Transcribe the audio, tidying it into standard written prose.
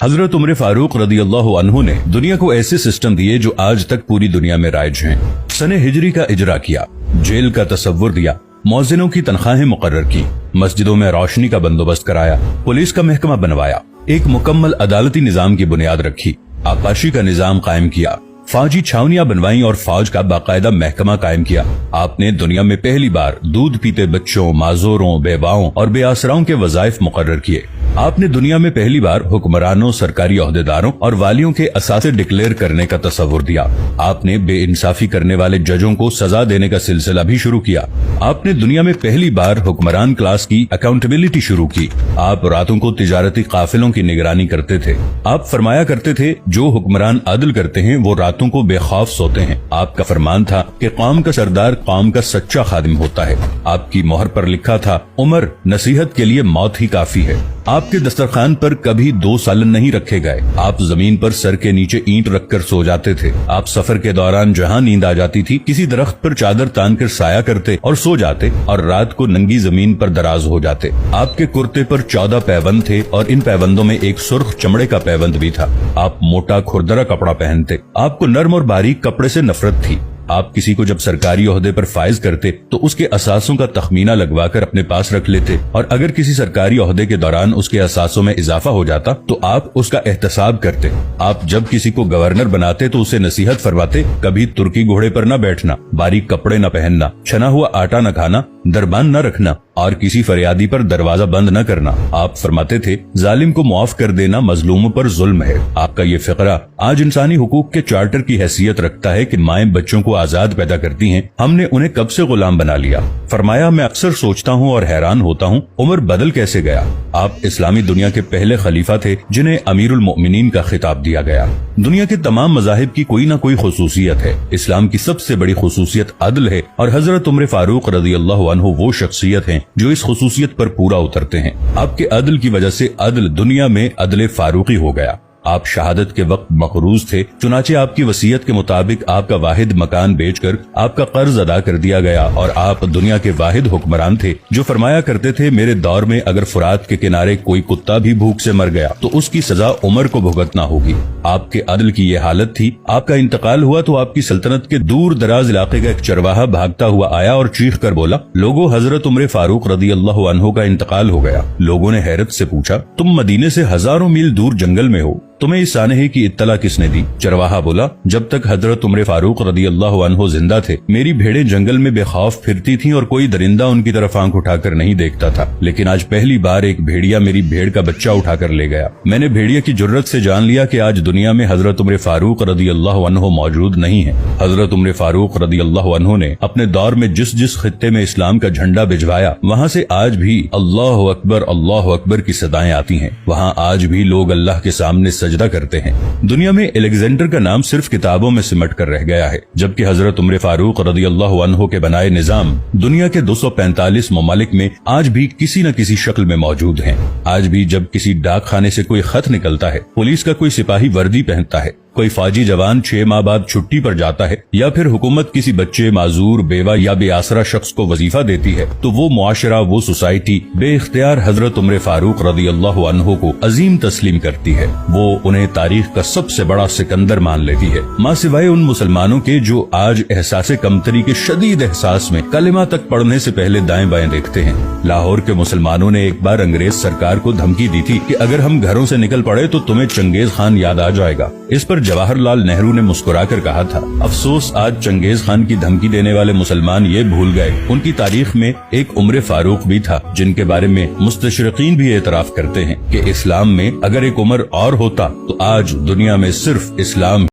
हजरत उमर फारूक रदी अल्लाह अन्हु ने दुनिया को ऐसे सिस्टम दिए जो आज तक पूरी दुनिया में राइज हैं। सने हिजरी का इजरा किया, जेल का तसव्वुर दिया, मौजिनों की तनख्वाहें मुकर्रर की, मस्जिदों में रोशनी का बंदोबस्त कराया, पुलिस का महकमा बनवाया, एक मुकम्मल अदालती निजाम की बुनियाद रखी, आकाशी का निजाम कायम किया, फौजी छावनियां बनवाई और फौज का बाकायदा महकमा कायम किया। आपने दुनिया में पहली बार दूध पीते बच्चों, माजूरों, बेवाओं और बेआसराओं के वज़ाइफ मुकर्रर किए। आपने दुनिया में पहली बार हुक्मरानों, सरकारी ओहदेदारों और वालियों के असासे डिक्लेयर करने का तसव्वुर दिया। आपने बेइंसाफी करने वाले जजों को सजा देने का सिलसिला भी शुरू किया। आपने दुनिया में पहली बार हुक्मरान क्लास की अकाउंटेबिलिटी शुरू की। आप रातों को तिजारती काफिलों की निगरानी करते थे। आप फरमाया करते थे, जो हुक्मरान अदल करते हैं वो रातों को बेखौफ सोते हैं। आपका फरमान था कि कौम का सरदार कौम का सच्चा खादिम होता है। आपकी मोहर पर लिखा था, उमर नसीहत के लिए मौत ही काफी है। आपके दस्तरखान पर कभी 2 सालन नहीं रखे गए। आप जमीन पर सर के नीचे ईंट रखकर सो जाते थे। आप सफर के दौरान जहां नींद आ जाती थी, किसी दरख्त पर चादर तान कर साया करते और सो जाते और रात को नंगी जमीन पर दराज हो जाते। आपके कुर्ते पर 14 पैबंद थे और इन पैबंदों में एक सुर्ख चमड़े का पैबंद भी था। आप मोटा खुरदरा कपड़ा पहनते। आपको नर्म और बारीक कपड़े से नफरत थी। आप किसी को जब सरकारी ओहदे पर फाइज करते तो उसके असासों का तखमीना लगवाकर अपने पास रख लेते और अगर किसी सरकारी ओहदे के दौरान उसके असासों में इजाफा हो जाता तो आप उसका एहतसाब करते। आप जब किसी को गवर्नर बनाते तो उसे नसीहत फरमाते, कभी तुर्की घोड़े पर न बैठना, बारीक कपड़े न पहनना, छना हुआ आटा न खाना, दरबान न रखना और किसी फरियादी पर दरवाजा बंद न करना। आप फरमाते थे, जालिम को मुआफ कर देना मजलूमों पर जुल्म है। आपका ये फिक्रा आज इंसानी हुकूक के चार्टर की हैसियत रखता है कि माएं बच्चों को आजाद पैदा करती हैं, हमने उन्हें कब से गुलाम बना लिया। फरमाया, मैं अक्सर सोचता हूँ और हैरान होता हूँ, उमर बदल कैसे गया। आप इस्लामी दुनिया के पहले खलीफा थे जिन्हें अमीरुल मोमिनीन का खिताब दिया गया। दुनिया के तमाम मज़ाहिब की कोई न कोई खुसूसियत है। इस्लाम की सबसे बड़ी खुसूसियत अदल है और हजरत उमर फारूक रज़ी अल्लाह अन्हु वो शख्सियत हैं जो इस खुसूसियत पर पूरा उतरते हैं। आपके अदल की वजह से अदल दुनिया में अदल फारूकी हो गया। आप शहादत के वक्त मकरूज थे, चुनाचे आपकी वसीयत के मुताबिक आपका वाहिद मकान बेचकर आपका कर्ज अदा कर दिया गया और आप दुनिया के वाहिद हुक्मरान थे जो फरमाया करते थे, मेरे दौर में अगर फुरात के किनारे कोई कुत्ता भी भूख से मर गया तो उसकी सजा उमर को भुगतना होगी। आपके अदल की ये हालत थी। आपका इंतकाल हुआ तो आपकी सल्तनत के दूर दराज इलाके का एक चरवाहा भागता हुआ आया और चीख कर बोला, लोगो हजरत उमर फारूक रदी अल्लाह अन्हु का इंतकाल हो गया। लोगों ने हैरत से पूछा, तुम मदीने से हजारों मील दूर जंगल में हो, तुम्हें इस सानहे की इत्तला किसने दी। चरवाहा बोला, जब तक हजरत उमर फारूक रदी अल्लाह अन्हु जिंदा थे मेरी भेड़ें जंगल में बेखौफ फिरती थीं और कोई दरिंदा उनकी तरफ आंख उठाकर नहीं देखता था, लेकिन आज पहली बार एक भेड़िया मेरी भेड़ का बच्चा उठाकर ले गया। मैंने भेड़िया की जुर्रत से जान लिया कि आज दुनिया में हजरत उमर फारूक रदी अल्लाह अन्हु मौजूद नहीं है। हजरत उमर फारूक रदी अल्लाह अन्हु ने अपने दौर में जिस जिस खित्ते में इस्लाम का झंडा भिजवाया वहाँ से आज भी अल्लाह अकबर की सदाएं आती हैं। वहाँ आज भी लोग अल्लाह के सामने सजदा करते हैं। दुनिया में अलेक्जेंडर का नाम सिर्फ किताबों में सिमट कर रह गया है, जबकि हजरत उमर फारूक रदी अल्लाह अन्हु के बनाए निजाम दुनिया के 245 ममालिक में आज भी किसी न किसी शक्ल में मौजूद हैं। आज भी जब किसी डाक खाने से कोई खत निकलता है, पुलिस का कोई सिपाही वर्दी पहनता है, कोई फौजी जवान 6 माह बाद छुट्टी पर जाता है या फिर हुकूमत किसी बच्चे, माजूर, बेवा या बेआसरा शख्स को वजीफा देती है तो वो मुआशरा, वो सोसाइटी बेइख्तियार हजरत उमर फारूक रदी अल्लाह अन्हु को अजीम तस्लीम करती है। वो उन्हें तारीख का सबसे बड़ा सिकंदर मान लेती है, माँ सिवाय उन मुसलमानों के जो आज एहसासे कमतरी के शदीद एहसास में कलिमा तक पढ़ने से पहले दाएं बाएं देखते हैं। लाहौर के मुसलमानों ने एक बार अंग्रेज सरकार को धमकी दी थी कि अगर हम घरों से निकल पड़े तो तुम्हें चंगेज खान याद आ जाएगा। इस पर जवाहरलाल नेहरू ने मुस्कुराकर कहा था, अफसोस आज चंगेज खान की धमकी देने वाले मुसलमान ये भूल गए उनकी तारीख में एक उमर फारूक भी था जिनके बारे में मुस्तशरिकीन भी एतराफ करते हैं कि इस्लाम में अगर एक उमर और होता तो आज दुनिया में सिर्फ इस्लाम